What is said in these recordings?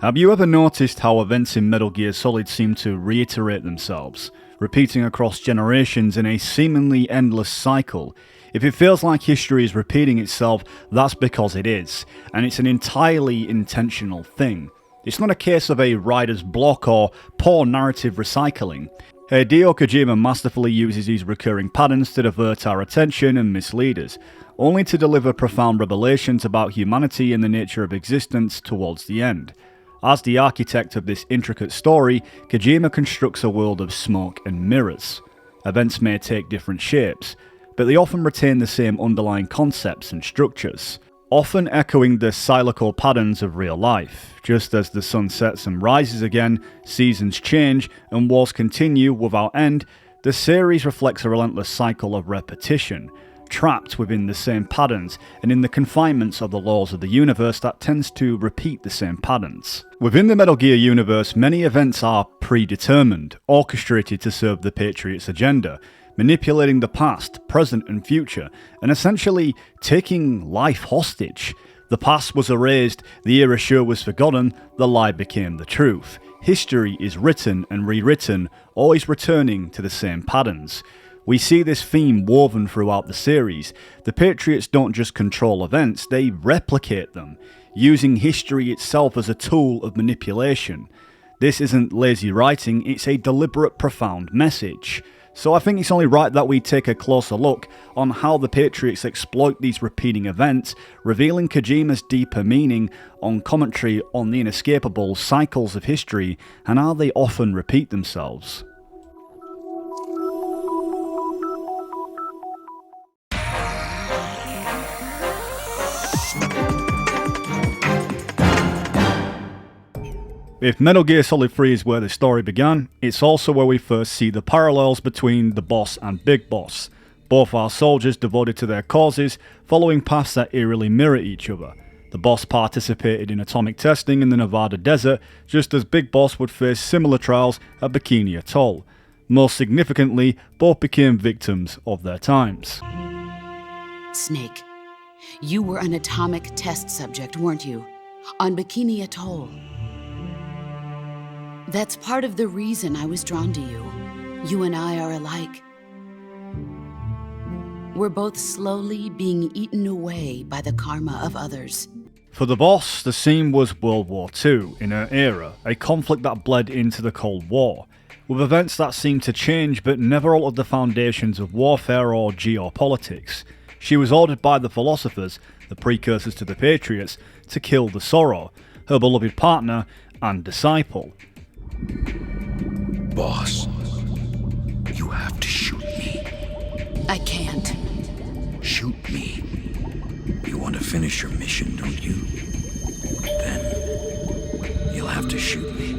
Have you ever noticed how events in Metal Gear Solid seem to reiterate themselves, repeating across generations in a seemingly endless cycle? If it feels like history is repeating itself, that's because it is, and it's an entirely intentional thing. It's not a case of a writer's block or poor narrative recycling. Hideo Kojima masterfully uses these recurring patterns to divert our attention and mislead us, only to deliver profound revelations about humanity and the nature of existence towards the end. As the architect of this intricate story, Kojima constructs a world of smoke and mirrors. Events may take different shapes, but they often retain the same underlying concepts and structures, often echoing the cyclical patterns of real life. Just as the sun sets and rises again, seasons change, and wars continue without end, the series reflects a relentless cycle of repetition, trapped within the same patterns and in the confinements of the laws of the universe that tends to repeat the same patterns. Within the Metal Gear universe, many events are predetermined, orchestrated to serve the Patriots' agenda, manipulating the past, present and future, and essentially taking life hostage. The past was erased, the era sure was forgotten, the lie became the truth. History is written and rewritten, always returning to the same patterns. We see this theme woven throughout the series. The Patriots don't just control events, they replicate them, using history itself as a tool of manipulation. This isn't lazy writing, it's a deliberate, profound message. So I think it's only right that we take a closer look on how the Patriots exploit these repeating events, revealing Kojima's deeper meaning on commentary on the inescapable cycles of history and how they often repeat themselves. If Metal Gear Solid 3 is where the story began, it's also where we first see the parallels between the boss and Big Boss. Both are soldiers devoted to their causes, following paths that eerily mirror each other. The boss participated in atomic testing in the Nevada desert, just as Big Boss would face similar trials at Bikini Atoll. Most significantly, both became victims of their times. Snake, you were an atomic test subject, weren't you? On Bikini Atoll. That's part of the reason I was drawn to you. You and I are alike. We're both slowly being eaten away by the karma of others. For the boss, the scene was World War II in her era, a conflict that bled into the Cold War, with events that seemed to change but never altered the foundations of warfare or geopolitics. She was ordered by the philosophers, the precursors to the Patriots, to kill the Sorrow, her beloved partner and disciple. Boss, you have to shoot me. I can't. Shoot me. You want to finish your mission, don't you? Then you'll have to shoot me.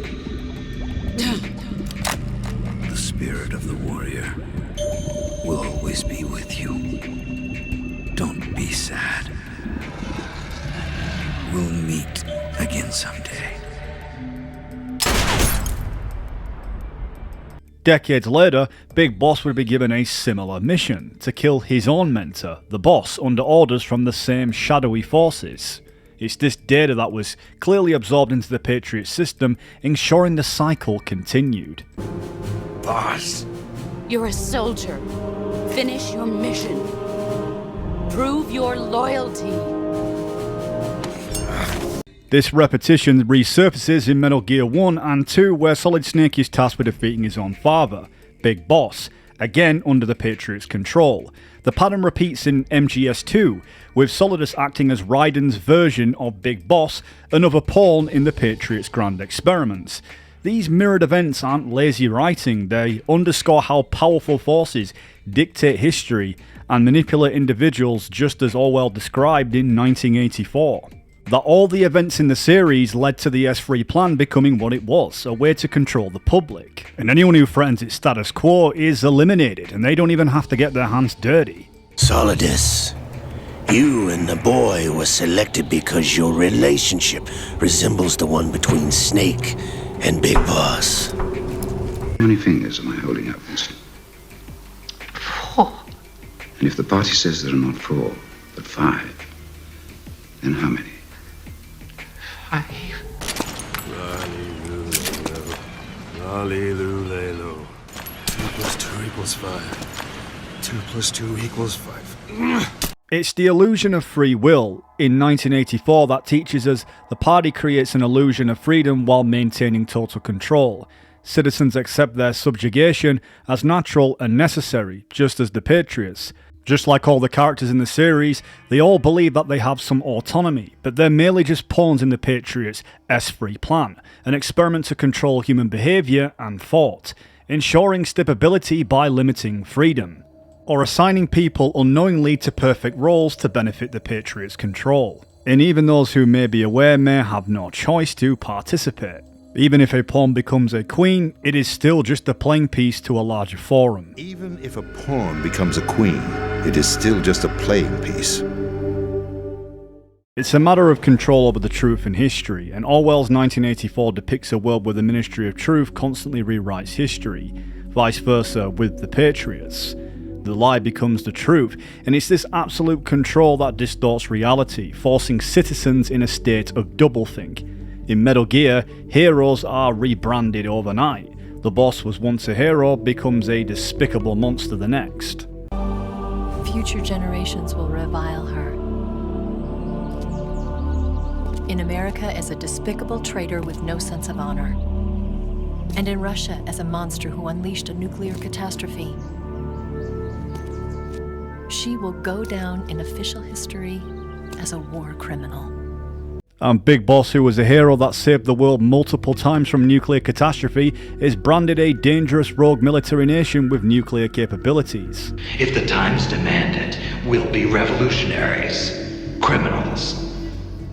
The spirit of the warrior will always be with you. Don't be sad. We'll meet again someday. Decades later, Big Boss would be given a similar mission, to kill his own mentor, the boss, under orders from the same shadowy forces. It's this data that was clearly absorbed into the Patriot system, ensuring the cycle continued. Boss! You're a soldier. Finish your mission. Prove your loyalty. This repetition resurfaces in Metal Gear 1 and 2, where Solid Snake is tasked with defeating his own father, Big Boss, again under the Patriots' control. The pattern repeats in MGS2, with Solidus acting as Raiden's version of Big Boss, another pawn in the Patriots' grand experiments. These mirrored events aren't lazy writing, they underscore how powerful forces dictate history and manipulate individuals, just as Orwell described in 1984. That all the events in the series led to the S3 plan becoming what it was, a way to control the public. And anyone who threatens its status quo is eliminated, and they don't even have to get their hands dirty. Solidus, you and the boy were selected because your relationship resembles the one between Snake and Big Boss. How many fingers am I holding up, Winston? 4. And if the party says there are not 4, but 5, then how many? 5. Hallelujah. 2 plus 2 equals 5. 2 plus 2 equals 5. It's the illusion of free will in 1984 that teaches us the party creates an illusion of freedom while maintaining total control. Citizens accept their subjugation as natural and necessary, just as the Patriots. Just like all the characters in the series, they all believe that they have some autonomy, but they're merely just pawns in the Patriots' S-free plan, an experiment to control human behaviour and thought, ensuring stability by limiting freedom, or assigning people unknowingly to perfect roles to benefit the Patriots' control. And even those who may be aware may have no choice to participate. Even if a pawn becomes a queen, it is still just a playing piece to a larger forum. Even if a pawn becomes a queen, it is still just a playing piece. It's a matter of control over the truth in history, and Orwell's 1984 depicts a world where the Ministry of Truth constantly rewrites history, vice versa with the Patriots. The lie becomes the truth, and it's this absolute control that distorts reality, forcing citizens in a state of doublethink. In Metal Gear, heroes are rebranded overnight. The boss was once a hero, becomes a despicable monster the next. Future generations will revile her. In America as a despicable traitor with no sense of honor. And in Russia as a monster who unleashed a nuclear catastrophe. She will go down in official history as a war criminal. And Big Boss, who was a hero that saved the world multiple times from nuclear catastrophe, is branded a dangerous rogue military nation with nuclear capabilities. If the times demand it, we'll be revolutionaries, criminals,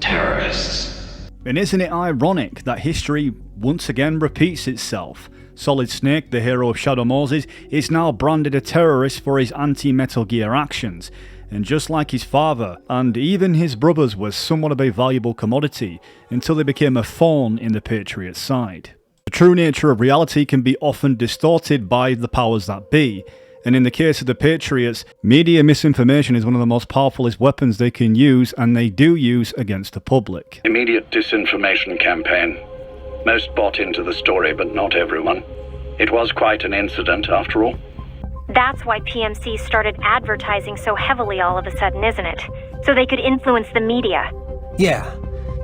terrorists. And isn't it ironic that history once again repeats itself? Solid Snake, the hero of Shadow Moses, is now branded a terrorist for his anti-Metal Gear actions. And just like his father, and even his brothers, was somewhat of a valuable commodity, until they became a thorn in the Patriots' side. The true nature of reality can be often distorted by the powers that be, and in the case of the Patriots, media misinformation is one of the most powerfulest weapons they can use, and they do use against the public. Immediate disinformation campaign. Most bought into the story, but not everyone. It was quite an incident, after all. That's why PMC started advertising so heavily all of a sudden, isn't it? So they could influence the media. Yeah,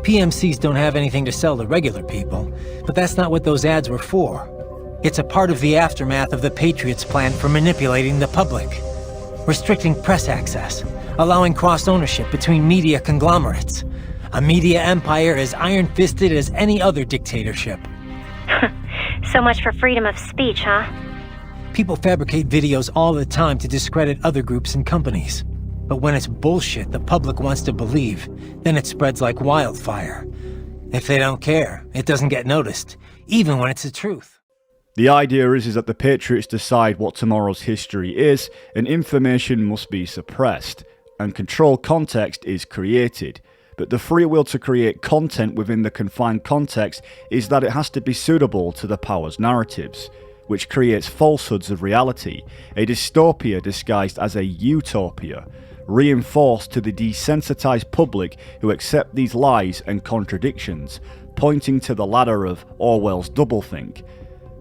PMCs don't have anything to sell to regular people, but that's not what those ads were for. It's a part of the aftermath of the Patriots' plan for manipulating the public. Restricting press access, allowing cross-ownership between media conglomerates. A media empire as iron-fisted as any other dictatorship. So much for freedom of speech, huh? People fabricate videos all the time to discredit other groups and companies. But when it's bullshit the public wants to believe, then it spreads like wildfire. If they don't care, it doesn't get noticed, even when it's the truth. The idea is that the Patriots decide what tomorrow's history is, and information must be suppressed, and controlled context is created. But the free will to create content within the confined context is that it has to be suitable to the power's narratives, which creates falsehoods of reality, a dystopia disguised as a utopia, reinforced to the desensitized public who accept these lies and contradictions, pointing to the ladder of Orwell's doublethink.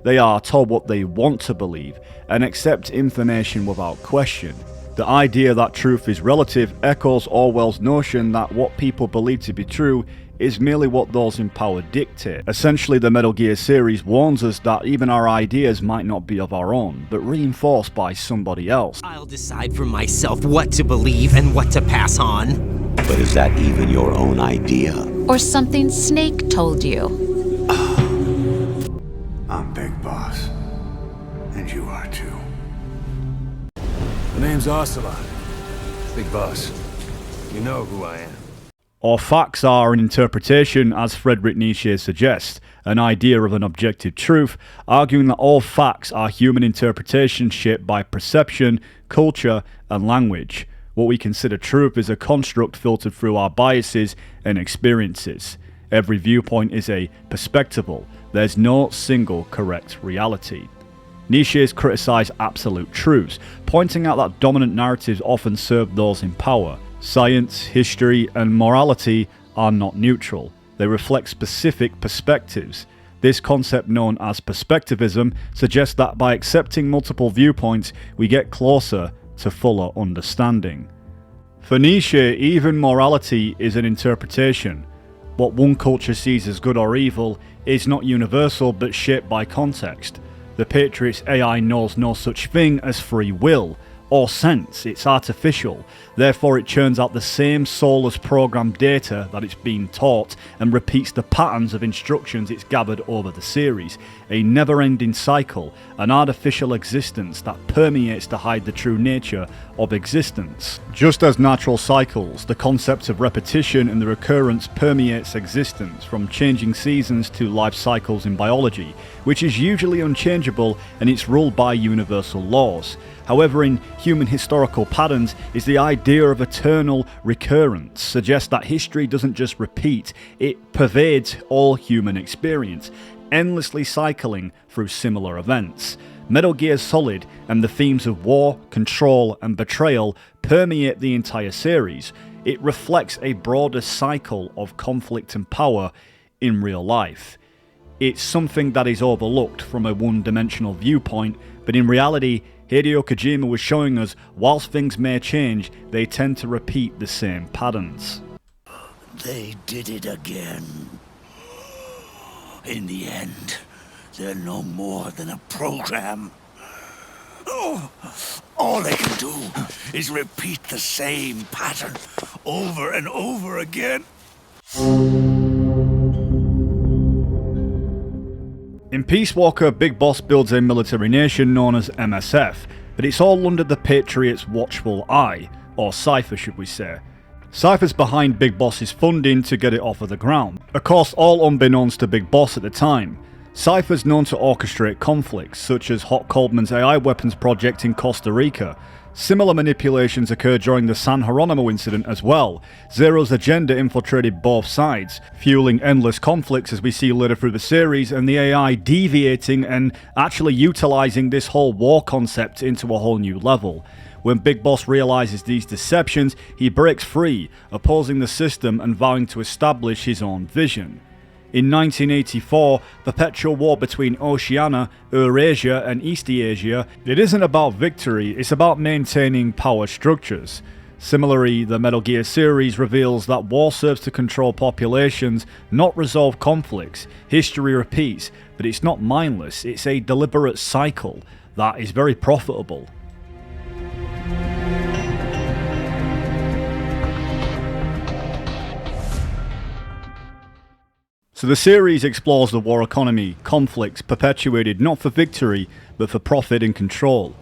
They are told what they want to believe and accept information without question. The idea that truth is relative echoes Orwell's notion that what people believe to be true is merely what those in power dictate. Essentially, the Metal Gear series warns us that even our ideas might not be of our own, but reinforced by somebody else. I'll decide for myself what to believe and what to pass on. But is that even your own idea? Or something Snake told you? I'm Big Boss. And you are too. The name's Ocelot. Big Boss. You know who I am. Or facts are an interpretation, as Friedrich Nietzsche suggests, an idea of an objective truth, arguing that all facts are human interpretations shaped by perception, culture, and language. What we consider truth is a construct filtered through our biases and experiences. Every viewpoint is a perspectival. There's no single correct reality. Nietzsche has criticised absolute truths, pointing out that dominant narratives often serve those in power. Science, history, and morality are not neutral. They reflect specific perspectives. This concept, known as Perspectivism, suggests that by accepting multiple viewpoints, we get closer to fuller understanding. For Nietzsche, even morality is an interpretation. What one culture sees as good or evil is not universal but shaped by context. The Patriot's AI knows no such thing as free will or sense, it's artificial, therefore it churns out the same soulless programmed data that it's been taught and repeats the patterns of instructions it's gathered over the series, a never-ending cycle, an artificial existence that permeates to hide the true nature of existence. Just as natural cycles, the concept of repetition and the recurrence permeates existence, from changing seasons to life cycles in biology, which is usually unchangeable and it's ruled by universal laws. However, in human historical patterns is the idea of eternal recurrence, suggests that history doesn't just repeat, it pervades all human experience, endlessly cycling through similar events. Metal Gear Solid and the themes of war, control and betrayal permeate the entire series. It reflects a broader cycle of conflict and power in real life. It's something that is overlooked from a one-dimensional viewpoint, but in reality, Hideo Kojima was showing us, whilst things may change, they tend to repeat the same patterns. They did it again. In the end, they're no more than a program. All they can do is repeat the same pattern over and over again. In Peace Walker, Big Boss builds a military nation known as MSF, but it's all under the Patriots' watchful eye, or Cypher should we say. Cypher's behind Big Boss's funding to get it off of the ground, of course all unbeknownst to Big Boss at the time. Cypher's known to orchestrate conflicts, such as Hot Coldman's AI weapons project in Costa Rica. Similar manipulations occurred during the San Jeronimo incident as well. Zero's agenda infiltrated both sides, fueling endless conflicts as we see later through the series, and the AI deviating and actually utilising this whole war concept into a whole new level. When Big Boss realises these deceptions, he breaks free, opposing the system and vowing to establish his own vision. In 1984, perpetual war between Oceania, Eurasia and East Asia, it isn't about victory, it's about maintaining power structures. Similarly, the Metal Gear series reveals that war serves to control populations, not resolve conflicts. History repeats, but it's not mindless, it's a deliberate cycle that is very profitable. So the series explores the war economy, conflicts perpetuated not for victory, but for profit and control.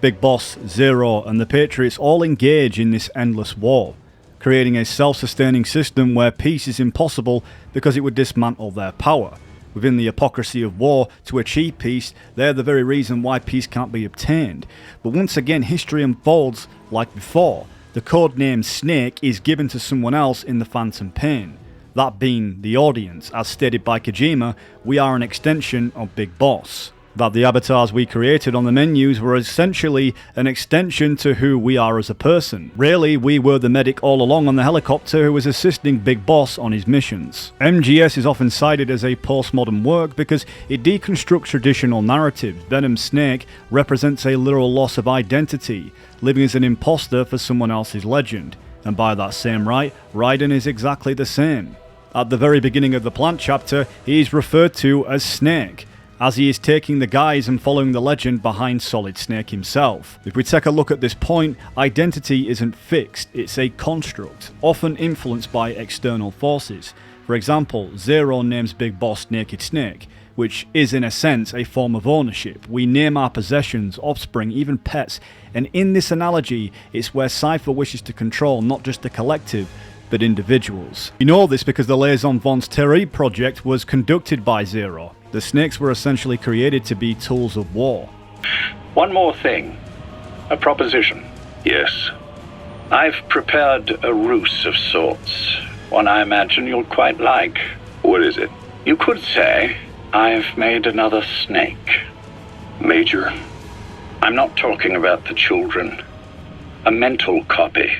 Big Boss, Zero and the Patriots all engage in this endless war, creating a self-sustaining system where peace is impossible because it would dismantle their power. Within the hypocrisy of war, to achieve peace, they're the very reason why peace can't be obtained. But once again, history unfolds like before. The codename Snake is given to someone else in the Phantom Pain. That being the audience. As stated by Kojima, we are an extension of Big Boss. That the avatars we created on the menus were essentially an extension to who we are as a person. Really, we were the medic all along on the helicopter who was assisting Big Boss on his missions. MGS is often cited as a postmodern work because it deconstructs traditional narratives. Venom Snake represents a literal loss of identity, living as an imposter for someone else's legend. And by that same right, Raiden is exactly the same. At the very beginning of the plant chapter, he is referred to as Snake, as he is taking the guise and following the legend behind Solid Snake himself. If we take a look at this point, identity isn't fixed, it's a construct, often influenced by external forces. For example, Zero names Big Boss Naked Snake, which is in a sense a form of ownership. We name our possessions, offspring, even pets, and in this analogy, it's where Cypher wishes to control not just the collective, but individuals. We know this because the Liaison Von's Terry project was conducted by Zero. The snakes were essentially created to be tools of war. One more thing. A proposition. Yes. I've prepared a ruse of sorts. One I imagine you'll quite like. What is it? You could say I've made another snake. Major? I'm not talking about the children. A mental copy.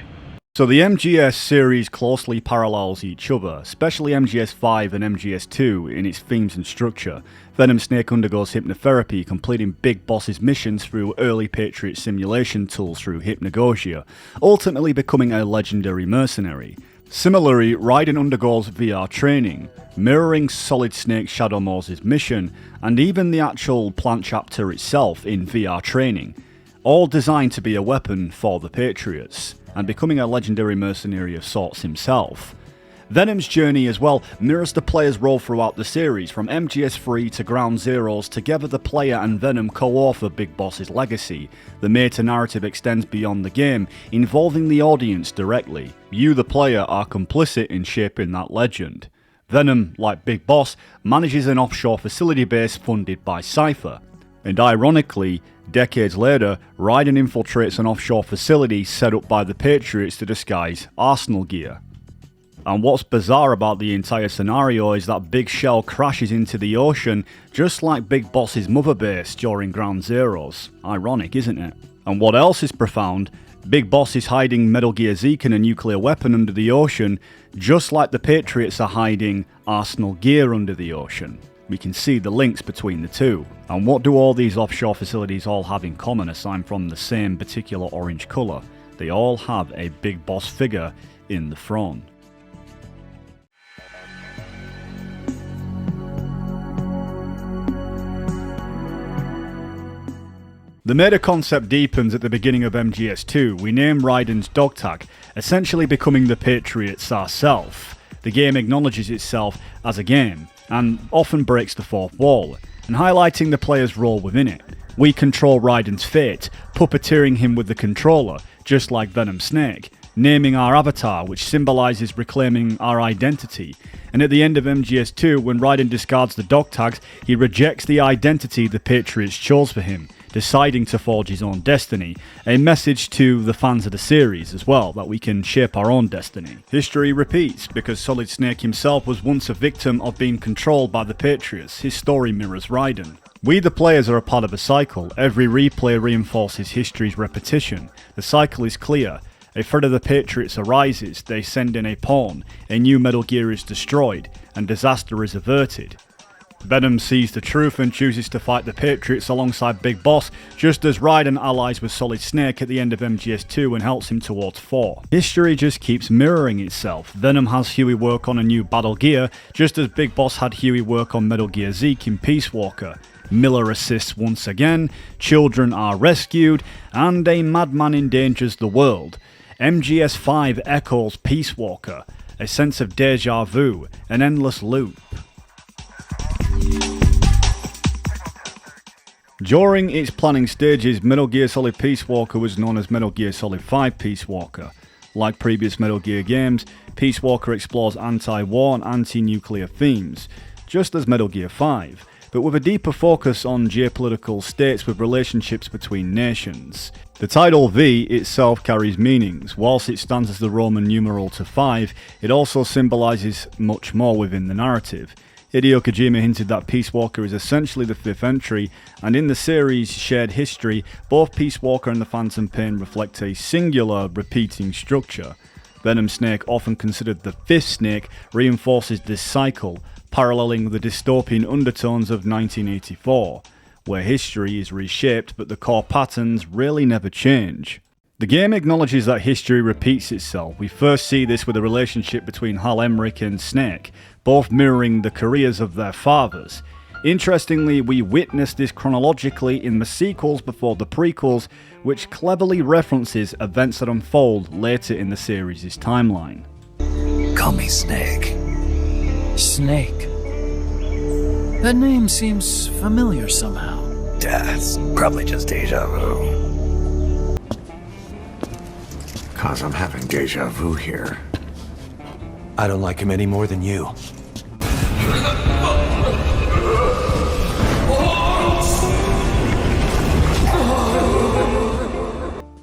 So the MGS series closely parallels each other, especially MGS5 and MGS2 in its themes and structure. Venom Snake undergoes hypnotherapy, completing Big Boss's missions through early Patriot simulation tools through Hypnagogia, ultimately becoming a legendary mercenary. Similarly, Raiden undergoes VR training, mirroring Solid Snake Shadow Moses' mission, and even the actual plant chapter itself in VR training, all designed to be a weapon for the Patriots, and becoming a legendary mercenary of sorts himself. Venom's journey as well mirrors the player's role throughout the series. From MGS3 to Ground Zeroes, together the player and Venom co-author Big Boss's legacy. The meta-narrative extends beyond the game, involving the audience directly. You, the player, are complicit in shaping that legend. Venom, like Big Boss, manages an offshore facility base funded by Cypher. And ironically, decades later, Raiden infiltrates an offshore facility set up by the Patriots to disguise Arsenal gear. And what's bizarre about the entire scenario is that Big Shell crashes into the ocean just like Big Boss's mother base during Ground Zeroes. Ironic, isn't it? And what else is profound, Big Boss is hiding Metal Gear Zeke and a nuclear weapon under the ocean, just like the Patriots are hiding Arsenal gear under the ocean. We can see the links between the two. And what do all these offshore facilities all have in common aside from the same particular orange colour? They all have a Big Boss figure in the front. The meta concept deepens at the beginning of MGS2. We name Raiden's dog tag, essentially becoming the Patriots ourselves. The game acknowledges itself as a game, and often breaks the fourth wall, and highlighting the player's role within it. We control Raiden's fate, puppeteering him with the controller, just like Venom Snake, naming our avatar, which symbolises reclaiming our identity. And at the end of MGS2, when Raiden discards the dog tags, he rejects the identity the Patriots chose for him, deciding to forge his own destiny. A message to the fans of the series as well, that we can shape our own destiny. History repeats, because Solid Snake himself was once a victim of being controlled by the Patriots. His story mirrors Raiden. We the players are a part of a cycle. Every replay reinforces history's repetition. The cycle is clear. A threat of the Patriots arises, they send in a pawn, a new Metal Gear is destroyed, and disaster is averted. Venom sees the truth and chooses to fight the Patriots alongside Big Boss, just as Raiden allies with Solid Snake at the end of MGS2 and helps him towards 4. History just keeps mirroring itself. Venom has Huey work on a new Battle Gear, just as Big Boss had Huey work on Metal Gear Zeke in Peace Walker. Miller assists once again, children are rescued, and a madman endangers the world. MGS5 echoes Peace Walker, a sense of deja vu, an endless loop. During its planning stages, Metal Gear Solid Peace Walker was known as Metal Gear Solid 5 Peace Walker. Like previous Metal Gear games, Peace Walker explores anti-war and anti-nuclear themes, just as Metal Gear 5, but with a deeper focus on geopolitical states with relationships between nations. The title V itself carries meanings. Whilst it stands as the Roman numeral to 5, it also symbolises much more within the narrative. Hideo Kojima hinted that Peace Walker is essentially the 5th entry, and in the series' shared history, both Peace Walker and the Phantom Pain reflect a singular, repeating structure. Venom Snake, often considered the 5th snake, reinforces this cycle, paralleling the dystopian undertones of 1984, where history is reshaped but the core patterns really never change. The game acknowledges that history repeats itself. We first see this with the relationship between Hal Emmerich and Snake, both mirroring the careers of their fathers. Interestingly, we witness this chronologically in the sequels before the prequels, which cleverly references events that unfold later in the series' timeline. Call me Snake. Snake. That name seems familiar somehow. That's probably just deja vu. Cause I'm having deja vu here. I don't like him any more than you.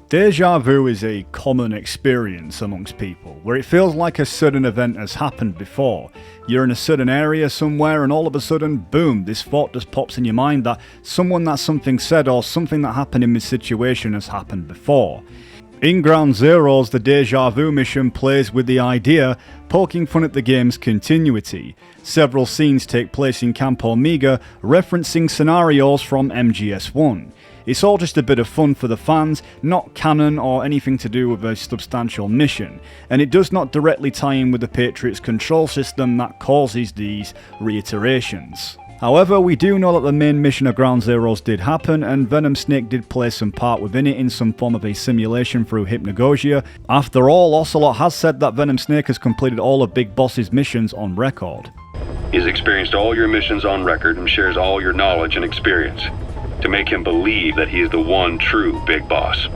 Deja vu is a common experience amongst people, where it feels like a sudden event has happened before. You're in a certain area somewhere and all of a sudden, boom, this thought just pops in your mind that something said or something that happened in this situation has happened before. In Ground Zeroes, the Deja Vu mission plays with the idea, poking fun at the game's continuity. Several scenes take place in Camp Omega, referencing scenarios from MGS1. It's all just a bit of fun for the fans, not canon or anything to do with a substantial mission, and it does not directly tie in with the Patriots' control system that causes these reiterations. However, we do know that the main mission of Ground Zeroes did happen, and Venom Snake did play some part within it in some form of a simulation through hypnagogia. After all, Ocelot has said that Venom Snake has completed all of Big Boss's missions on record. He's experienced all your missions on record and shares all your knowledge and experience, to make him believe that he is the one true Big Boss.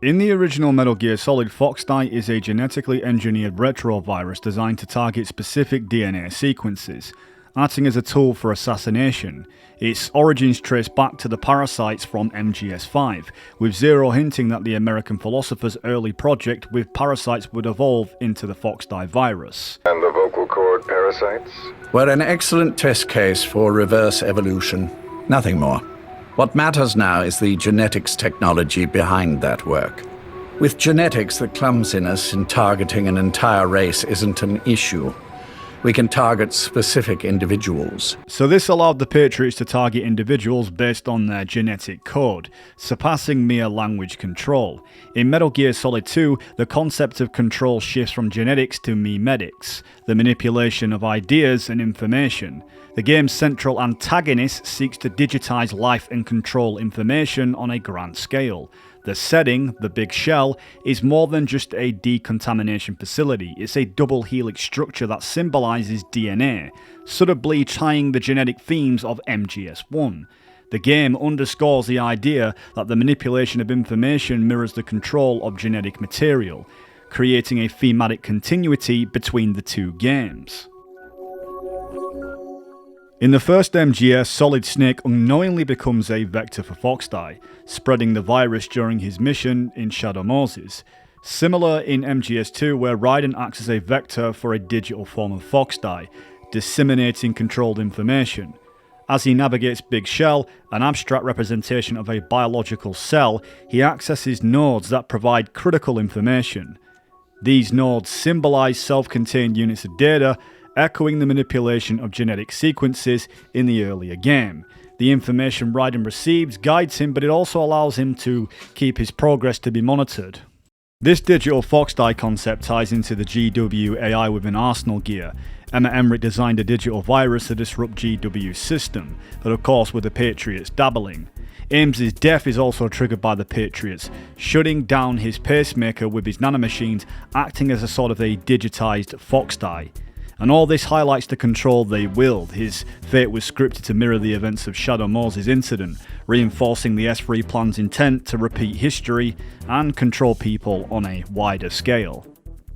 In the original Metal Gear Solid, Foxdie is a genetically engineered retrovirus designed to target specific DNA sequences, acting as a tool for assassination. Its origins trace back to the parasites from MGS5, with Zero hinting that the American philosopher's early project with parasites would evolve into the Foxdie virus. And the vocal cord parasites? Were an excellent test case for reverse evolution. Nothing more. What matters now is the genetics technology behind that work. With genetics, the clumsiness in targeting an entire race isn't an issue. We can target specific individuals. So this allowed the Patriots to target individuals based on their genetic code, surpassing mere language control. In Metal Gear Solid 2, the concept of control shifts from genetics to memetics, the manipulation of ideas and information. The game's central antagonist seeks to digitize life and control information on a grand scale. The setting, the Big Shell, is more than just a decontamination facility. It's a double helix structure that symbolizes DNA, subtly tying the genetic themes of MGS1. The game underscores the idea that the manipulation of information mirrors the control of genetic material, creating a thematic continuity between the two games. In the first MGS, Solid Snake unknowingly becomes a vector for Foxdie, spreading the virus during his mission in Shadow Moses. Similar in MGS2, where Raiden acts as a vector for a digital form of Foxdie, disseminating controlled information. As he navigates Big Shell, an abstract representation of a biological cell, he accesses nodes that provide critical information. These nodes symbolize self-contained units of data, echoing the manipulation of genetic sequences in the earlier game. The information Raiden receives guides him, but it also allows him to keep his progress to be monitored. This digital Foxdie concept ties into the GW AI within Arsenal Gear. Emmett Emmerich designed a digital virus to disrupt GW's system, but of course with the Patriots dabbling. Ames's death is also triggered by the Patriots, shutting down his pacemaker with his nanomachines, acting as a sort of a digitized Foxdie. And all this highlights the control they wield. His fate was scripted to mirror the events of Shadow Moses' incident, reinforcing the S3 plan's intent to repeat history and control people on a wider scale.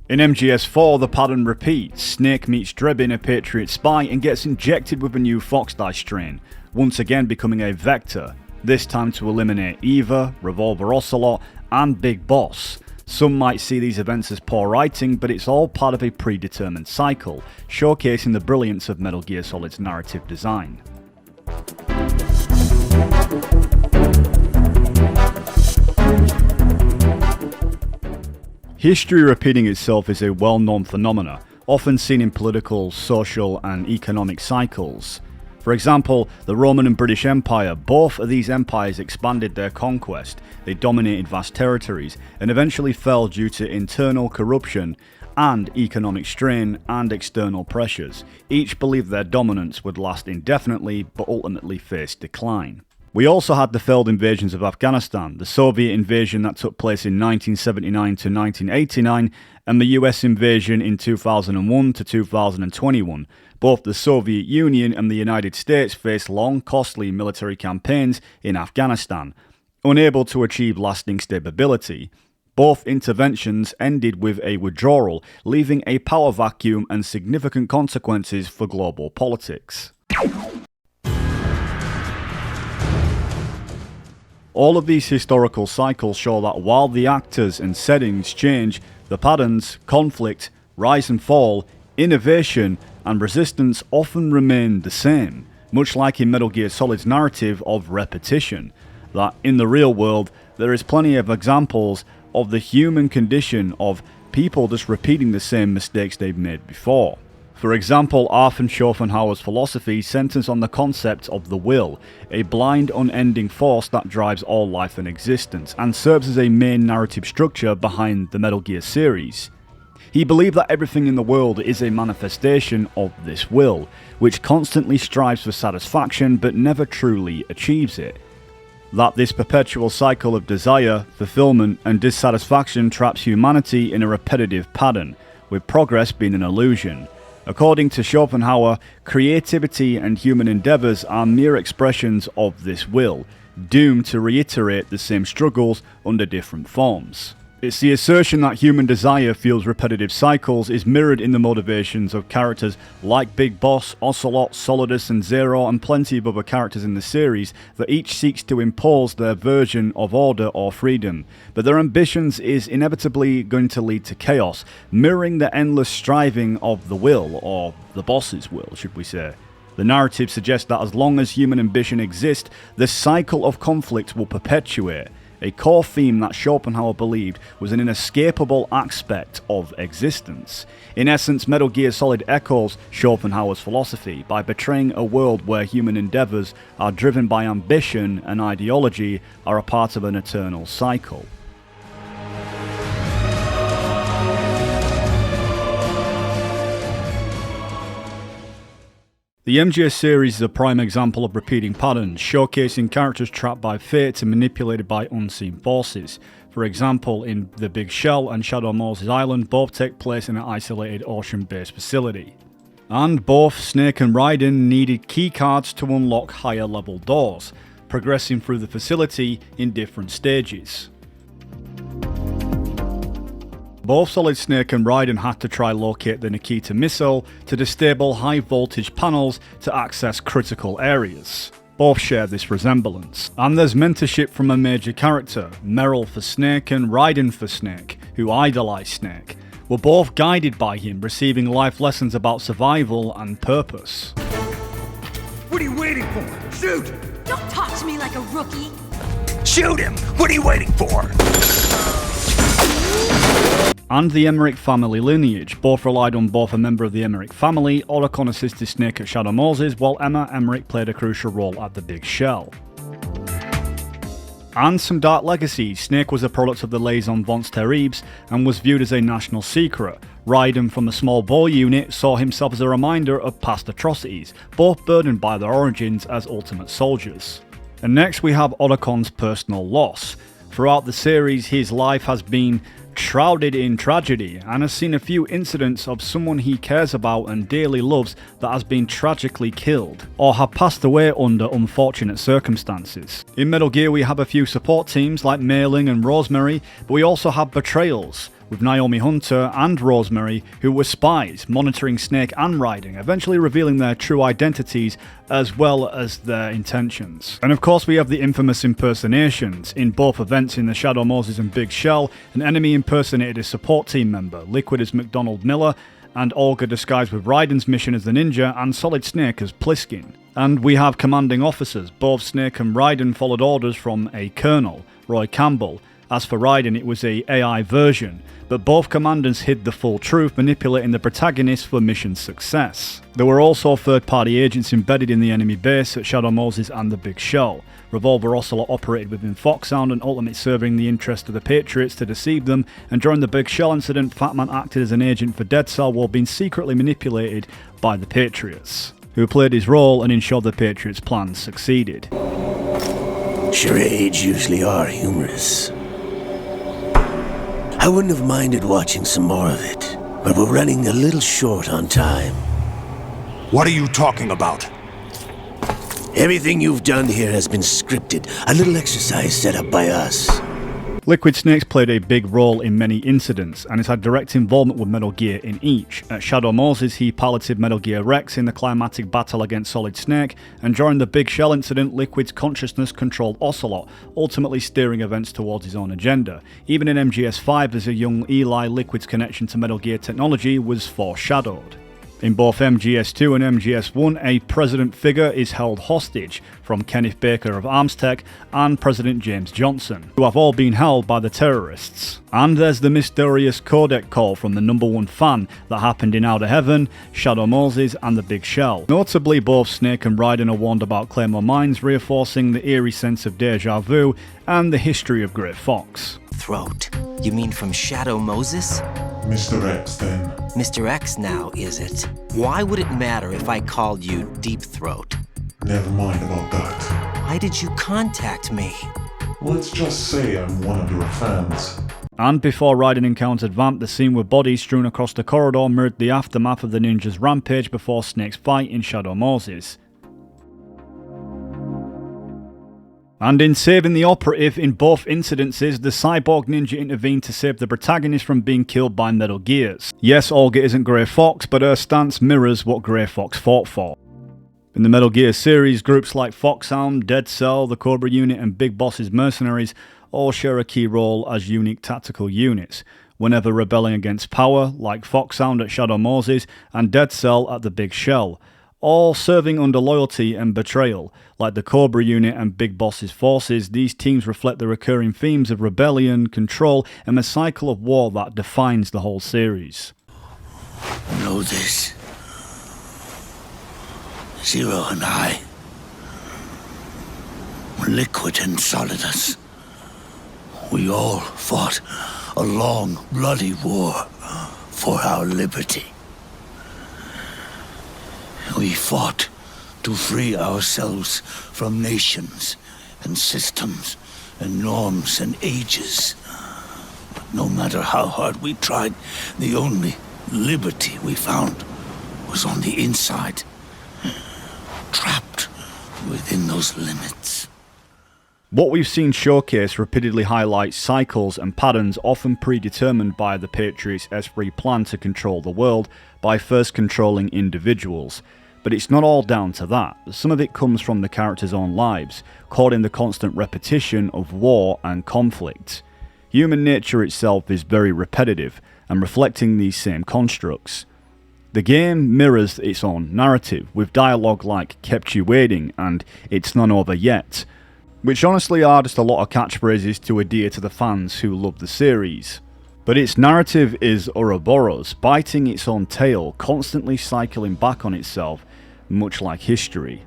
In MGS4, the pattern repeats. Snake meets Drebin, a Patriot spy, and gets injected with a new Foxdie strain, once again becoming a vector, this time to eliminate Eva, Revolver Ocelot, and Big Boss. Some might see these events as poor writing, but it's all part of a predetermined cycle, showcasing the brilliance of Metal Gear Solid's narrative design. History repeating itself is a well-known phenomenon, often seen in political, social, and economic cycles. For example, the Roman and British Empire, both of these empires expanded their conquest, they dominated vast territories, and eventually fell due to internal corruption and economic strain and external pressures. Each believed their dominance would last indefinitely, but ultimately faced decline. We also had the failed invasions of Afghanistan, the Soviet invasion that took place in 1979 to 1989, and the US invasion in 2001 to 2021. Both the Soviet Union and the United States faced long, costly military campaigns in Afghanistan, unable to achieve lasting stability. Both interventions ended with a withdrawal, leaving a power vacuum and significant consequences for global politics. All of these historical cycles show that while the actors and settings change, the patterns, conflict, rise and fall, innovation and resistance often remain the same, much like in Metal Gear Solid's narrative of repetition, that in the real world there is plenty of examples of the human condition of people just repeating the same mistakes they've made before. For example, Arthur Schopenhauer's philosophy centers on the concept of the will, a blind, unending force that drives all life and existence, and serves as a main narrative structure behind the Metal Gear series. He believed that everything in the world is a manifestation of this will, which constantly strives for satisfaction but never truly achieves it. That this perpetual cycle of desire, fulfillment, and dissatisfaction traps humanity in a repetitive pattern, with progress being an illusion. According to Schopenhauer, creativity and human endeavours are mere expressions of this will, doomed to reiterate the same struggles under different forms. It's the assertion that human desire fuels repetitive cycles is mirrored in the motivations of characters like Big Boss, Ocelot, Solidus and Zero, and plenty of other characters in the series that each seeks to impose their version of order or freedom, but their ambitions is inevitably going to lead to chaos, mirroring the endless striving of the will, or the boss's will, should we say. The narrative suggests that as long as human ambition exists, the cycle of conflict will perpetuate, a core theme that Schopenhauer believed was an inescapable aspect of existence. In essence, Metal Gear Solid echoes Schopenhauer's philosophy by portraying a world where human endeavours are driven by ambition and ideology are a part of an eternal cycle. The MGS series is a prime example of repeating patterns, showcasing characters trapped by fate and manipulated by unseen forces. For example, in The Big Shell and Shadow Moses Island both take place in an isolated ocean-based facility. And both Snake and Raiden needed keycards to unlock higher level doors, progressing through the facility in different stages. Both Solid Snake and Raiden had to try locate the Nikita missile to disable high voltage panels to access critical areas. Both share this resemblance. And there's mentorship from a major character, Meryl for Snake and Raiden for Snake, who idolize Snake, were both guided by him, receiving life lessons about survival and purpose. What are you waiting for? Shoot! Don't talk to me like a rookie! Shoot him! What are you waiting for? And the Emmerich family lineage. Both relied on both a member of the Emmerich family. Otacon assisted Snake at Shadow Moses, while Emma Emmerich played a crucial role at the Big Shell. And some dark legacies. Snake was a product of the Liaison Vents Terribles and was viewed as a national secret. Raiden from the Small Boy unit saw himself as a reminder of past atrocities, both burdened by their origins as ultimate soldiers. And next we have Otacon's personal loss. Throughout the series, his life has been shrouded in tragedy and has seen a few incidents of someone he cares about and dearly loves that has been tragically killed or have passed away under unfortunate circumstances. In Metal Gear we have a few support teams like Mei Ling and Rosemary, but we also have betrayals with Naomi Hunter and Rosemary, who were spies monitoring Snake and Raiden, eventually revealing their true identities as well as their intentions. And of course we have the infamous impersonations. In both events, in the Shadow Moses and Big Shell, an enemy impersonated a support team member, Liquid as McDonald Miller, and Olga disguised with Raiden's mission as the ninja, and Solid Snake as Pliskin. And we have commanding officers. Both Snake and Raiden followed orders from a colonel, Roy Campbell. As for Raiden, it was a AI version, but both commanders hid the full truth, manipulating the protagonist for mission success. There were also third-party agents embedded in the enemy base at Shadow Moses and the Big Shell. Revolver Ocelot operated within Foxhound and ultimately serving the interest of the Patriots to deceive them, and during the Big Shell incident, Fatman acted as an agent for Dead Cell while being secretly manipulated by the Patriots, who played his role and ensured the Patriots' plans succeeded. Charades usually are humorous. I wouldn't have minded watching some more of it, but we're running a little short on time. What are you talking about? Everything you've done here has been scripted, a little exercise set up by us. Liquid Snake's played a big role in many incidents and has had direct involvement with Metal Gear in each. At Shadow Moses, he piloted Metal Gear Rex in the climatic battle against Solid Snake, and during the Big Shell incident, Liquid's consciousness controlled Ocelot, ultimately steering events towards his own agenda. Even in MGS5 as a young Eli, Liquid's connection to Metal Gear technology was foreshadowed. In both MGS2 and MGS1, a president figure is held hostage from Kenneth Baker of Armstech and President James Johnson, who have all been held by the terrorists. And there's the mysterious codec call from the #1 fan that happened in Outer Heaven, Shadow Moses and the Big Shell. Notably, both Snake and Raiden are warned about Claymore Mines, reinforcing the eerie sense of deja vu and the history of Grey Fox. Throat? You mean from Shadow Moses? Mr. X, then. Mr. X now, is it? Why would it matter if I called you Deep Throat? Never mind about that. Why did you contact me? Let's just say I'm one of your fans. And before Raiden encountered Vamp, the scene with bodies strewn across the corridor mirrored the aftermath of the ninja's rampage before Snake's fight in Shadow Moses. And in saving the operative in both incidences, the cyborg ninja intervened to save the protagonist from being killed by Metal Gears. Yes, Olga isn't Grey Fox, but her stance mirrors what Grey Fox fought for. In the Metal Gear series, groups like Foxhound, Dead Cell, the Cobra Unit and Big Boss's mercenaries all share a key role as unique tactical units, whenever rebelling against power, like Foxhound at Shadow Moses and Dead Cell at the Big Shell, all serving under loyalty and betrayal. Like the Cobra Unit and Big Boss's forces, these teams reflect the recurring themes of rebellion, control, and the cycle of war that defines the whole series. Know this. Zero and I were liquid and solidus. We all fought a long, bloody war for our liberty. We fought to free ourselves from nations and systems and norms and ages. But no matter how hard we tried, the only liberty we found was on the inside, trapped within those limits. What we've seen showcased repeatedly highlights cycles and patterns often predetermined by the Patriots' S3 plan to control the world by first controlling individuals. But it's not all down to that. Some of it comes from the characters' own lives, caught in the constant repetition of war and conflict. Human nature itself is very repetitive and reflecting these same constructs. The game mirrors its own narrative, with dialogue like "kept you waiting" and "it's not over yet," which honestly are just a lot of catchphrases to adhere to the fans who love the series. But its narrative is Ouroboros, biting its own tail, constantly cycling back on itself, much like history.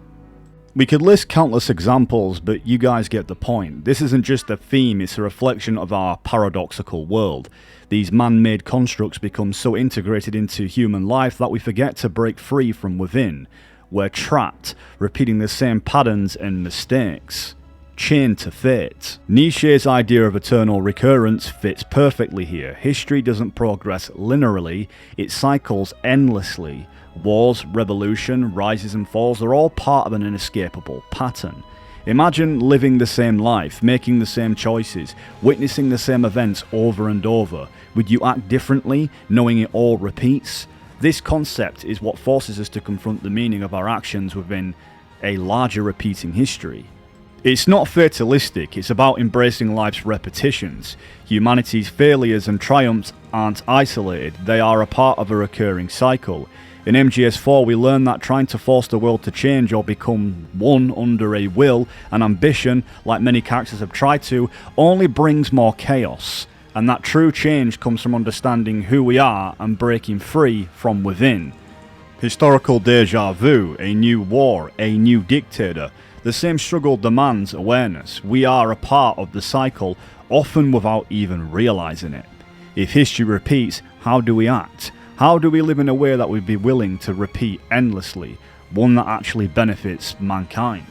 We could list countless examples, but you guys get the point. This isn't just a theme, it's a reflection of our paradoxical world. These man-made constructs become so integrated into human life that we forget to break free from within. We're trapped, repeating the same patterns and mistakes. Chained to fate. Nietzsche's idea of eternal recurrence fits perfectly here. History doesn't progress linearly, it cycles endlessly. Wars, revolution, rises and falls are all part of an inescapable pattern. Imagine living the same life, making the same choices, witnessing the same events over and over. Would you act differently, knowing it all repeats? This concept is what forces us to confront the meaning of our actions within a larger repeating history. It's not fatalistic, it's about embracing life's repetitions. Humanity's failures and triumphs aren't isolated, they are a part of a recurring cycle. In MGS4 we learn that trying to force the world to change or become one under a will and ambition, like many characters have tried to, only brings more chaos. And that true change comes from understanding who we are and breaking free from within. Historical deja vu, a new war, a new dictator. The same struggle demands awareness. We are a part of the cycle, often without even realizing it. If history repeats, how do we act? How do we live in a way that we'd be willing to repeat endlessly, one that actually benefits mankind?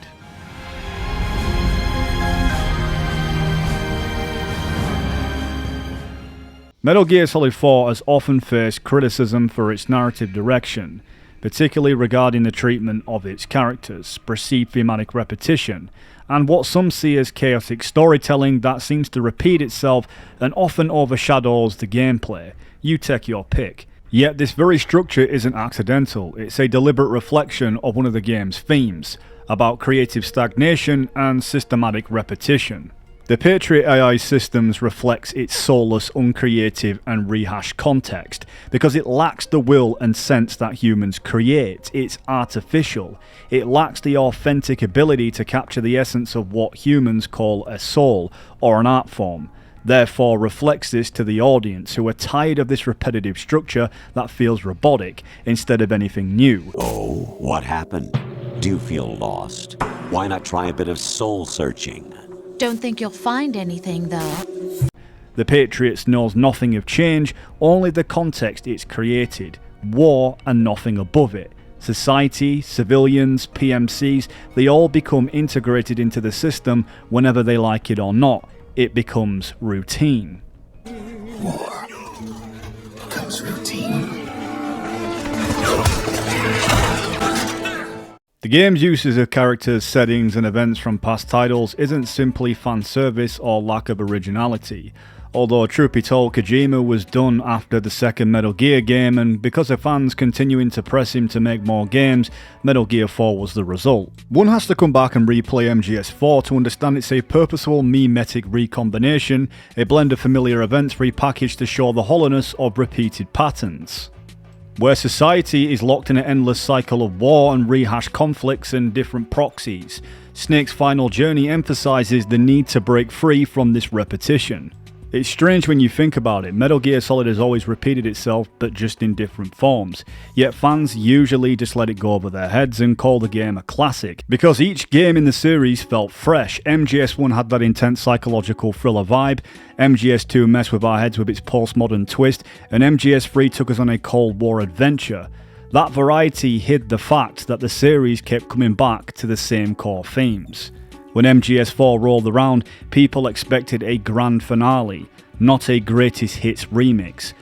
Metal Gear Solid 4 has often faced criticism for its narrative direction, particularly regarding the treatment of its characters, perceived thematic repetition, and what some see as chaotic storytelling that seems to repeat itself and often overshadows the gameplay. You take your pick. Yet this very structure isn't accidental, it's a deliberate reflection of one of the game's themes, about creative stagnation and systematic repetition. The Patriot AI systems reflects its soulless, uncreative and rehashed context because it lacks the will and sense that humans create. It's artificial. It lacks the authentic ability to capture the essence of what humans call a soul or an art form. Therefore reflects this to the audience who are tired of this repetitive structure that feels robotic instead of anything new. Oh, what happened? Do you feel lost? Why not try a bit of soul searching? Don't think you'll find anything, though. The Patriots knows nothing of change, only the context it's created. War and nothing above it. Society, civilians, PMCs, they all become integrated into the system whenever they like it or not. It becomes routine. War becomes routine. The game's uses of characters, settings and events from past titles isn't simply fan service or lack of originality. Although truth be told, Kojima was done after the second Metal Gear game, and because of fans continuing to press him to make more games, Metal Gear 4 was the result. One has to come back and replay MGS4 to understand it's a purposeful mimetic recombination, a blend of familiar events repackaged to show the hollowness of repeated patterns. Where society is locked in an endless cycle of war and rehashed conflicts and different proxies, Snake's final journey emphasizes the need to break free from this repetition. It's strange when you think about it. Metal Gear Solid has always repeated itself, but just in different forms. Yet fans usually just let it go over their heads and call the game a classic, because each game in the series felt fresh. MGS1 had that intense psychological thriller vibe, MGS2 messed with our heads with its postmodern twist, and MGS3 took us on a Cold War adventure. That variety hid the fact that the series kept coming back to the same core themes. When MGS4 rolled around, people expected a grand finale, not a greatest hits remix.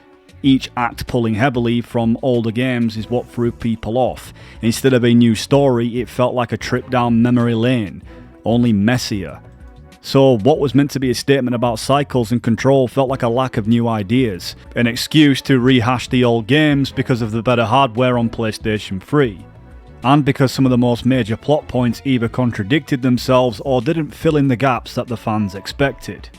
Each act pulling heavily from older games is what threw people off. Instead of a new story, it felt like a trip down memory lane, only messier. So what was meant to be a statement about cycles and control felt like a lack of new ideas, an excuse to rehash the old games because of the better hardware on PlayStation 3. And because some of the most major plot points either contradicted themselves or didn't fill in the gaps that the fans expected.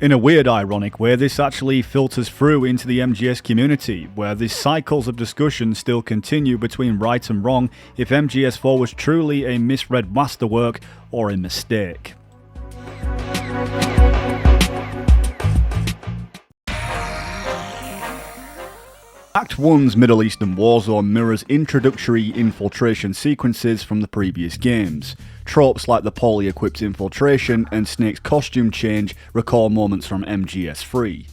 In a weird, ironic way, this actually filters through into the MGS community, where these cycles of discussion still continue between right and wrong if MGS4 was truly a misread masterwork or a mistake. Act 1's Middle Eastern Warzone mirrors introductory infiltration sequences from the previous games. Tropes like the poorly equipped infiltration and Snake's costume change recall moments from MGS3.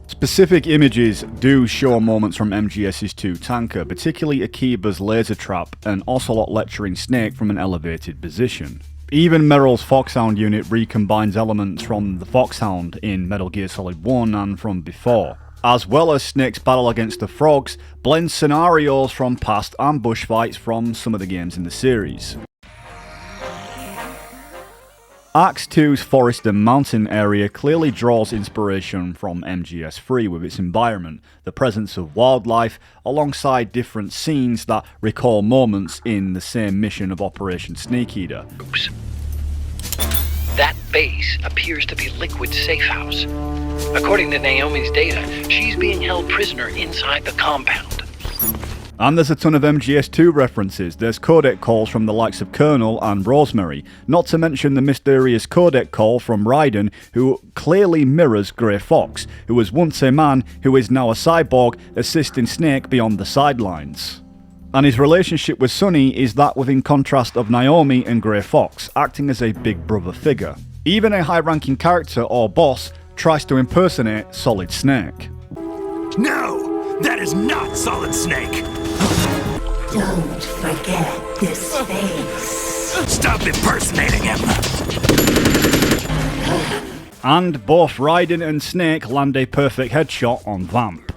Specific images do show moments from MGS's 2 tanker, particularly Akiba's laser trap and Ocelot lecturing Snake from an elevated position. Even Meryl's Foxhound unit recombines elements from the Foxhound in Metal Gear Solid 1 and from before, as well as Snake's battle against the frogs blends scenarios from past ambush fights from some of the games in the series. Act 2's forest and mountain area clearly draws inspiration from MGS3 with its environment, the presence of wildlife, alongside different scenes that recall moments in the same mission of Operation Snake Eater. Oops. That base appears to be Liquid's safe house. According to Naomi's data, she's being held prisoner inside the compound. And there's a ton of MGS2 references. There's codec calls from the likes of Colonel and Rosemary, not to mention the mysterious codec call from Raiden, who clearly mirrors Grey Fox, who was once a man who is now a cyborg assisting Snake beyond the sidelines. And his relationship with Sonny is that within contrast of Naomi and Grey Fox, acting as a big brother figure. Even a high-ranking character or boss tries to impersonate Solid Snake. No! That is not Solid Snake! Don't forget this face. Stop impersonating him! And both Raiden and Snake land a perfect headshot on Vamp.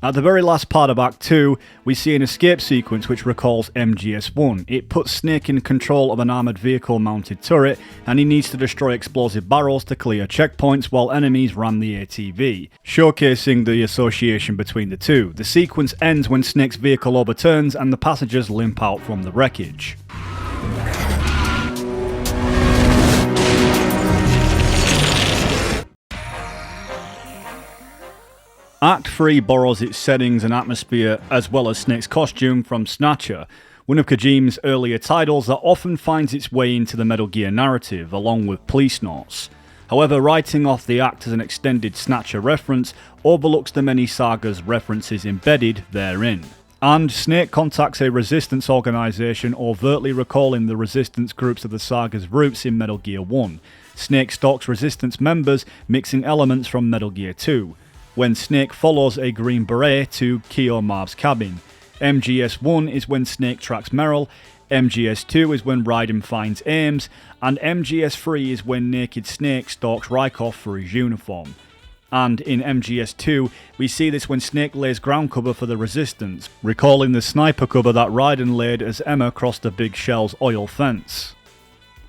At the very last part of Act 2, we see an escape sequence which recalls MGS1. It puts Snake in control of an armoured vehicle mounted turret, and he needs to destroy explosive barrels to clear checkpoints while enemies ram the ATV, showcasing the association between the two. The sequence ends when Snake's vehicle overturns and the passengers limp out from the wreckage. Act 3 borrows its settings and atmosphere, as well as Snake's costume, from Snatcher, one of Kojima's earlier titles that often finds its way into the Metal Gear narrative, along with Police Notes. However, writing off the act as an extended Snatcher reference overlooks the many Saga's references embedded therein. And Snake contacts a resistance organisation, overtly recalling the resistance groups of the Saga's roots in Metal Gear 1. Snake stalks resistance members, mixing elements from Metal Gear 2. When Snake follows a Green Beret to Kyo Marv's cabin. MGS1 is when Snake tracks Meryl, MGS2 is when Raiden finds Ames, and MGS3 is when Naked Snake stalks Rykov for his uniform. And in MGS2, we see this when Snake lays ground cover for the Resistance, recalling the sniper cover that Raiden laid as Emma crossed the Big Shell's oil fence.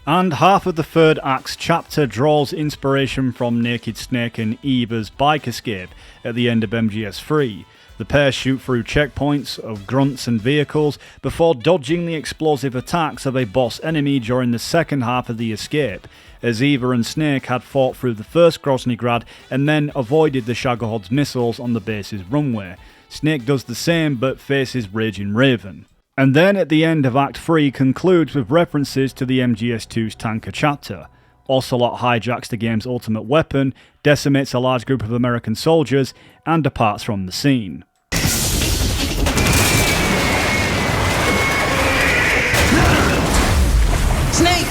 And half of the third act's chapter draws inspiration from Naked Snake and Eva's bike escape at the end of MGS3. The pair shoot through checkpoints of grunts and vehicles before dodging the explosive attacks of a boss enemy during the second half of the escape, as Eva and Snake had fought through the first Grozny Grad and then avoided the Shagohod's missiles on the base's runway. Snake does the same but faces Raging Raven. And then at the end of Act 3 concludes with references to the MGS2's tanker chapter. Ocelot hijacks the game's ultimate weapon, decimates a large group of American soldiers, and departs from the scene. Snake!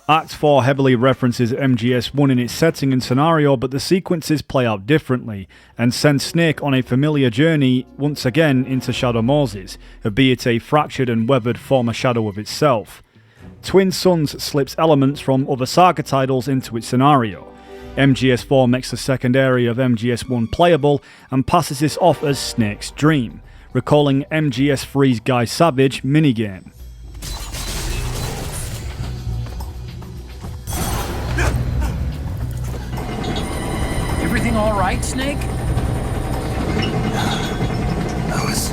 Act 4 heavily references MGS1 in its setting and scenario, but the sequences play out differently, and send Snake on a familiar journey once again into Shadow Moses, albeit a fractured and weathered former shadow of itself. Twin Suns slips elements from other Saga titles into its scenario. MGS4 makes the second area of MGS1 playable and passes this off as Snake's Dream, recalling MGS3's Guy Savage minigame. Everything all right, Snake? I was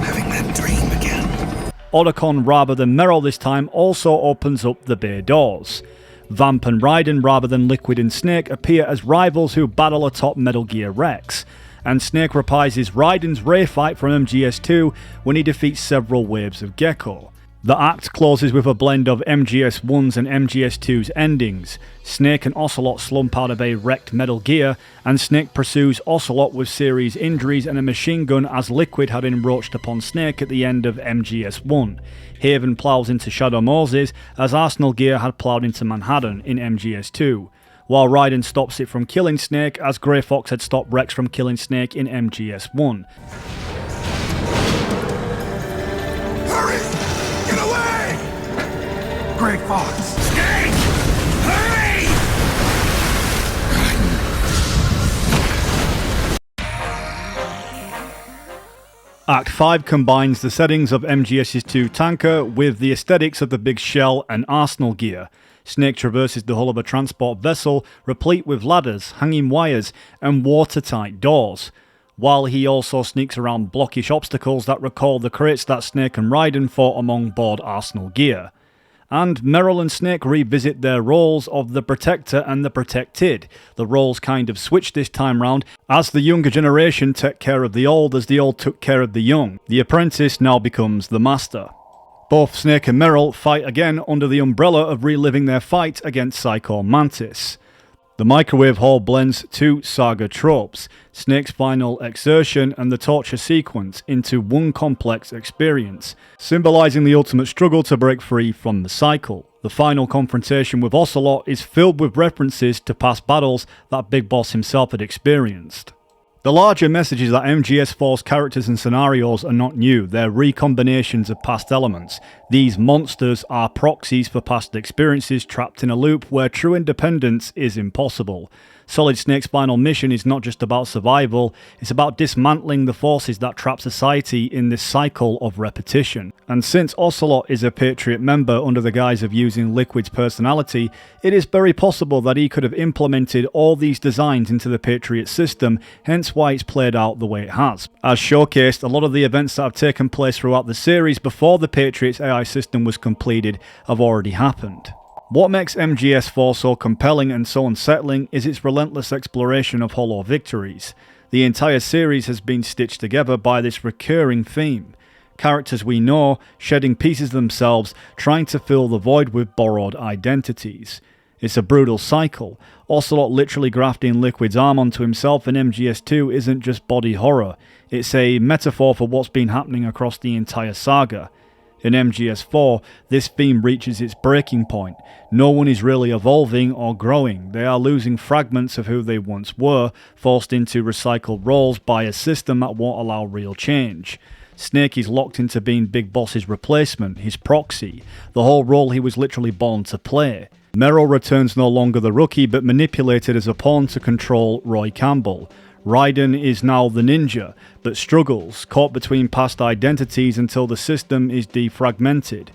having that dream again. Otacon rather than Meryl this time also opens up the bay doors. Vamp and Raiden rather than Liquid and Snake appear as rivals who battle atop Metal Gear Rex, and Snake reprises Raiden's Ray fight from MGS2 when he defeats several waves of Gecko. The act closes with a blend of MGS1's and MGS2's endings. Snake and Ocelot slump out of a wrecked Metal Gear, and Snake pursues Ocelot with serious injuries and a machine gun as Liquid had encroached upon Snake at the end of MGS1. Haven plows into Shadow Moses as Arsenal Gear had plowed into Manhattan in MGS2, while Raiden stops it from killing Snake as Grey Fox had stopped Rex from killing Snake in MGS1. Grey Fox! Snake! Hurry! Act 5 combines the settings of MGS's 2 tanker with the aesthetics of the Big Shell and Arsenal Gear. Snake traverses the hull of a transport vessel replete with ladders, hanging wires, and watertight doors, while he also sneaks around blockish obstacles that recall the crates that Snake and Raiden fought among board Arsenal Gear. And Meryl and Snake revisit their roles of the Protector and the Protected. The roles kind of switch this time round, as the younger generation take care of the old as the old took care of the young. The apprentice now becomes the master. Both Snake and Meryl fight again under the umbrella of reliving their fight against Psycho Mantis. The microwave hall blends two Saga tropes, Snake's final exertion and the torture sequence, into one complex experience, symbolising the ultimate struggle to break free from the cycle. The final confrontation with Ocelot is filled with references to past battles that Big Boss himself had experienced. The larger message is that MGS4's characters and scenarios are not new, they're recombinations of past elements. These monsters are proxies for past experiences trapped in a loop where true independence is impossible. Solid Snake's final mission is not just about survival, it's about dismantling the forces that trap society in this cycle of repetition. And since Ocelot is a Patriot member under the guise of using Liquid's personality, it is very possible that he could have implemented all these designs into the Patriot system, hence why it's played out the way it has. As showcased, a lot of the events that have taken place throughout the series before the Patriot's AI system was completed have already happened. What makes MGS4 so compelling and so unsettling is its relentless exploration of hollow victories. The entire series has been stitched together by this recurring theme. Characters we know shedding pieces of themselves, trying to fill the void with borrowed identities. It's a brutal cycle. Ocelot literally grafting Liquid's arm onto himself in MGS2 isn't just body horror, it's a metaphor for what's been happening across the entire saga. In MGS4, this theme reaches its breaking point. No one is really evolving or growing. They are losing fragments of who they once were, forced into recycled roles by a system that won't allow real change. Snake is locked into being Big Boss's replacement, his proxy, the whole role he was literally born to play. Merrill returns no longer the rookie, but manipulated as a pawn to control Roy Campbell. Raiden is now the ninja, but struggles, caught between past identities until the system is defragmented.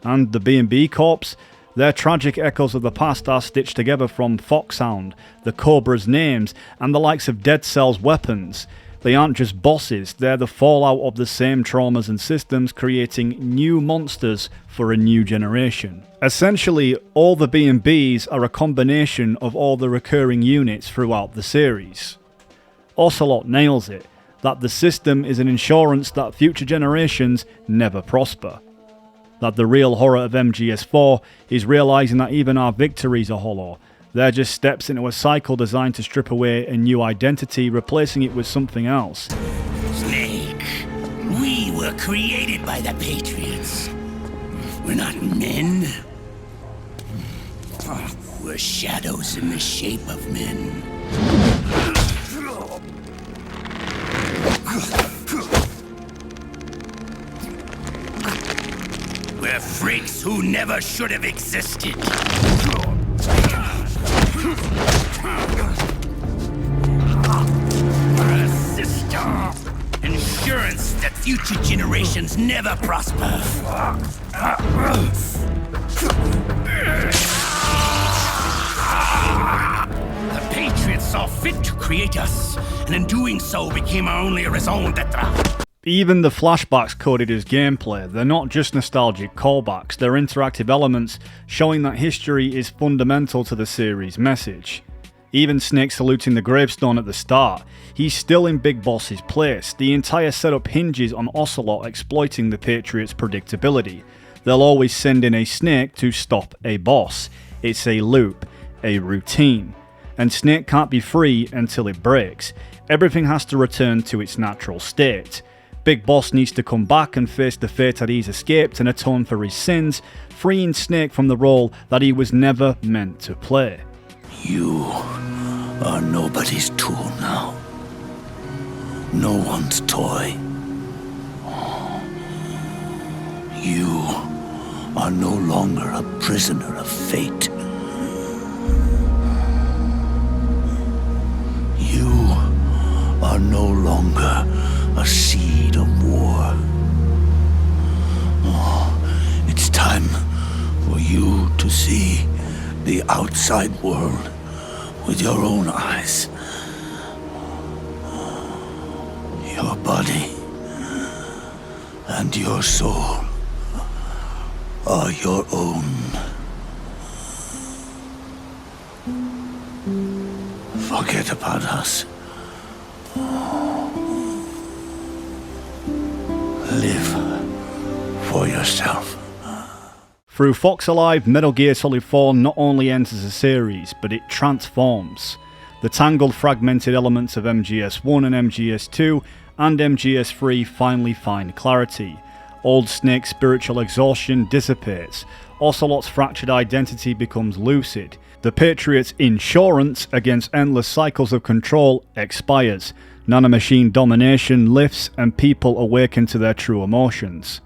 And the B&B Corps? Their tragic echoes of the past are stitched together from Foxhound, the Cobra's names, and the likes of Dead Cell's weapons. They aren't just bosses, they're the fallout of the same traumas and systems, creating new monsters for a new generation. Essentially, all the B&Bs are a combination of all the recurring units throughout the series. Ocelot nails it, that the system is an insurance that future generations never prosper. That the real horror of MGS4 is realising that even our victories are hollow. They're just steps into a cycle designed to strip away a new identity, replacing it with something else. Snake, we were created by the Patriots. We're not men. We're shadows in the shape of men. We're freaks who never should have existed. We're a system. Insurance that future generations never prosper. The Patriots saw fit to create us, and in doing so became our only raison d'etre. Even the flashbacks coded as gameplay, they're not just nostalgic callbacks, they're interactive elements showing that history is fundamental to the series' message. Even Snake saluting the gravestone at the start, he's still in Big Boss's place. The entire setup hinges on Ocelot exploiting the Patriots' predictability. They'll always send in a snake to stop a boss. It's a loop, a routine. And Snake can't be free until it breaks. Everything has to return to its natural state. Big Boss needs to come back and face the fate that he's escaped and atone for his sins, freeing Snake from the role that he was never meant to play. You are nobody's tool now. No one's toy. You are no longer a prisoner of fate. You are no longer a seed of war. It's time for you to see the outside world with your own eyes. Your body and your soul are your own. Forget about us. Live for yourself. Through Fox Alive, Metal Gear Solid 4 not only enters a series, but it transforms. The tangled, fragmented elements of MGS1 and MGS2 and MGS3 finally find clarity. Old Snake's spiritual exhaustion dissipates. Ocelot's fractured identity becomes lucid. The Patriots' insurance against endless cycles of control expires. Nanomachine domination lifts and people awaken to their true emotions.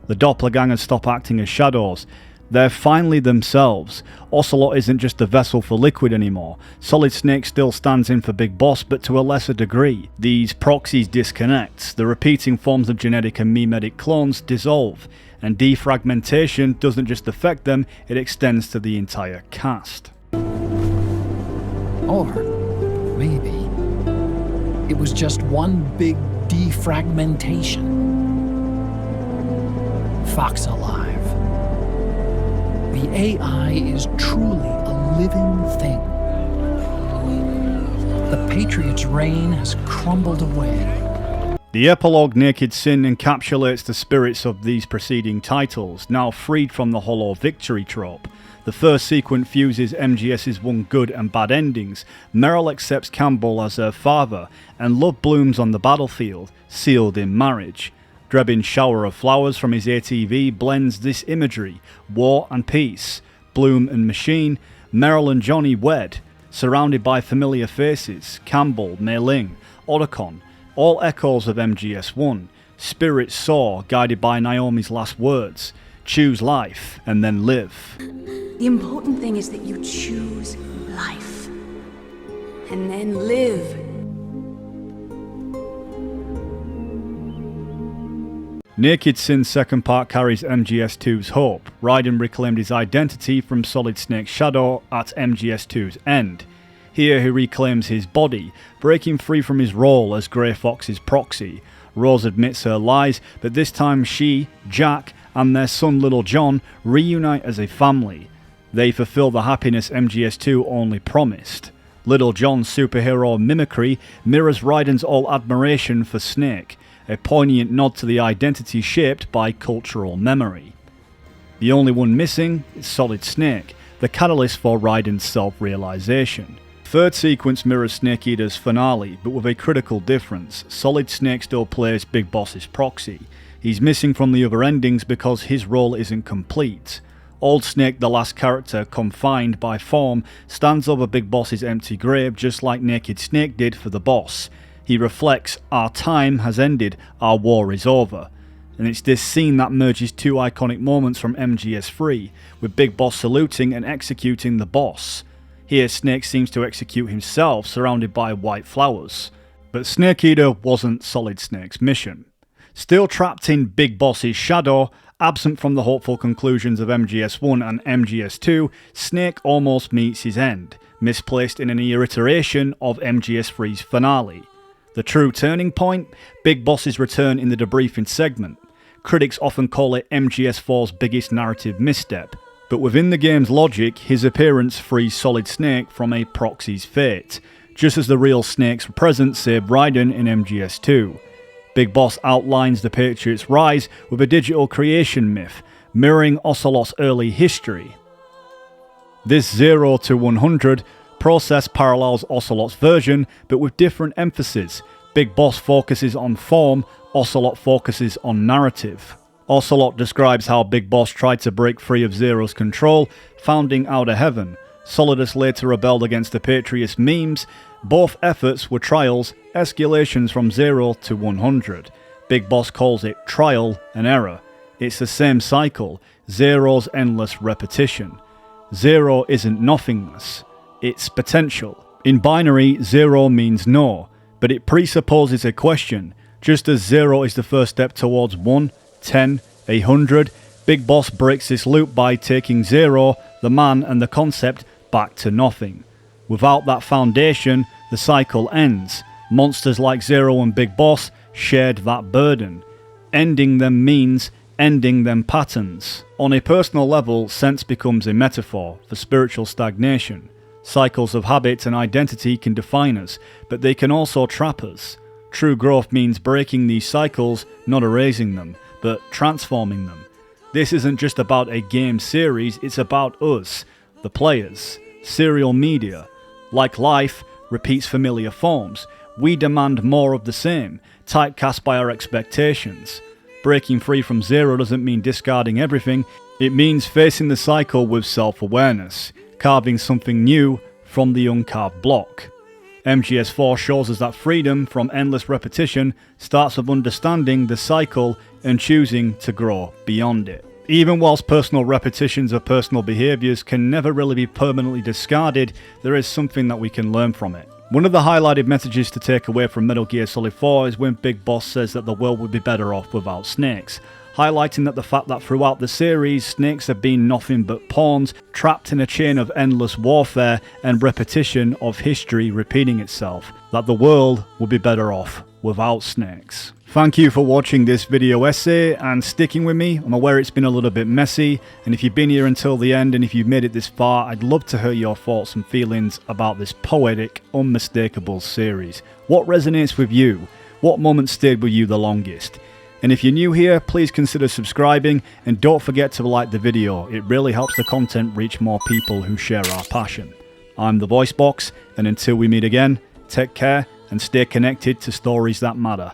The doppelgangers stop acting as shadows. They're finally themselves. Ocelot isn't just a vessel for Liquid anymore. Solid Snake still stands in for Big Boss, but to a lesser degree. These proxies disconnect. The repeating forms of genetic and mimetic clones dissolve. And defragmentation doesn't just affect them, it extends to the entire cast. Or maybe it was just one big defragmentation. Fox alive. The AI is truly a living thing. The Patriots' reign has crumbled away. The epilogue Naked Sin encapsulates the spirits of these preceding titles, now freed from the hollow victory trope. The first sequence fuses MGS's one good and bad endings. Meryl accepts Campbell as her father, and love blooms on the battlefield, sealed in marriage. Drebin's shower of flowers from his ATV blends this imagery, war and peace. Bloom and Machine, Meryl and Johnny wed, surrounded by familiar faces, Campbell, Mei Ling, Otacon, all echoes of MGS1. Spirits soar, guided by Naomi's last words, choose life and then live. The important thing is that you choose life and then live. Naked Sin's second part carries MGS2's hope. Raiden reclaimed his identity from Solid Snake's shadow at MGS2's end. Here he reclaims his body, breaking free from his role as Grey Fox's proxy. Rose admits her lies, but this time she, Jack, and their son Little John reunite as a family. They fulfill the happiness MGS2 only promised. Little John's superhero mimicry mirrors Raiden's all admiration for Snake, a poignant nod to the identity shaped by cultural memory. The only one missing is Solid Snake, the catalyst for Raiden's self-realization. Third sequence mirrors Snake Eater's finale, but with a critical difference. Solid Snake still plays Big Boss's proxy. He's missing from the other endings because his role isn't complete. Old Snake, the last character confined by form, stands over Big Boss's empty grave just like Naked Snake did for the boss. He reflects, our time has ended, our war is over. And it's this scene that merges two iconic moments from MGS3, with Big Boss saluting and executing the boss. Here Snake seems to execute himself, surrounded by white flowers. But Snake Eater wasn't Solid Snake's mission. Still trapped in Big Boss's shadow, absent from the hopeful conclusions of MGS1 and MGS2, Snake almost meets his end, misplaced in an iteration of MGS3's finale. The true turning point? Big Boss's return in the debriefing segment. Critics often call it MGS4's biggest narrative misstep, but within the game's logic, his appearance frees Solid Snake from a proxy's fate, just as the real Snake's presence saved Raiden in MGS2. Big Boss outlines the Patriots' rise with a digital creation myth, mirroring Ocelot's early history. This 0 to 100 process parallels Ocelot's version, but with different emphasis. Big Boss focuses on form, Ocelot focuses on narrative. Ocelot describes how Big Boss tried to break free of Zero's control, founding Outer Heaven. Solidus later rebelled against the Patriots' memes. Both efforts were trials, escalations from 0 to 100. Big Boss calls it trial and error. It's the same cycle, Zero's endless repetition. Zero isn't nothingness, it's potential. In binary, 0 means no, but it presupposes a question. Just as 0 is the first step towards 1, 10, 100, Big Boss breaks this loop by taking 0, the man and the concept, back to nothing. Without that foundation, the cycle ends. Monsters like 0 and Big Boss shared that burden. Ending them means ending them patterns. On a personal level, sense becomes a metaphor for spiritual stagnation. Cycles of habit and identity can define us, but they can also trap us. True growth means breaking these cycles, not erasing them, but transforming them. This isn't just about a game series, it's about us, the players. Serial media, like life, repeats familiar forms. We demand more of the same, typecast by our expectations. Breaking free from 0 doesn't mean discarding everything, it means facing the cycle with self-awareness. carving something new from the uncarved block. MGS4 shows us that freedom from endless repetition starts with understanding the cycle and choosing to grow beyond it. Even whilst personal repetitions of personal behaviours can never really be permanently discarded, there is something that we can learn from it. One of the highlighted messages to take away from Metal Gear Solid 4 is when Big Boss says that the world would be better off without snakes, highlighting that the fact that throughout the series, snakes have been nothing but pawns, trapped in a chain of endless warfare and repetition of history repeating itself, that the world would be better off without snakes. Thank you for watching this video essay and sticking with me. I'm aware it's been a little bit messy, and if you've been here until the end and if you've made it this far, I'd love to hear your thoughts and feelings about this poetic, unmistakable series. What resonates with you? What moment stayed with you the longest? And if you're new here, please consider subscribing and don't forget to like the video. It really helps the content reach more people who share our passion. I'm the Voicebox, and until we meet again, take care and stay connected to stories that matter.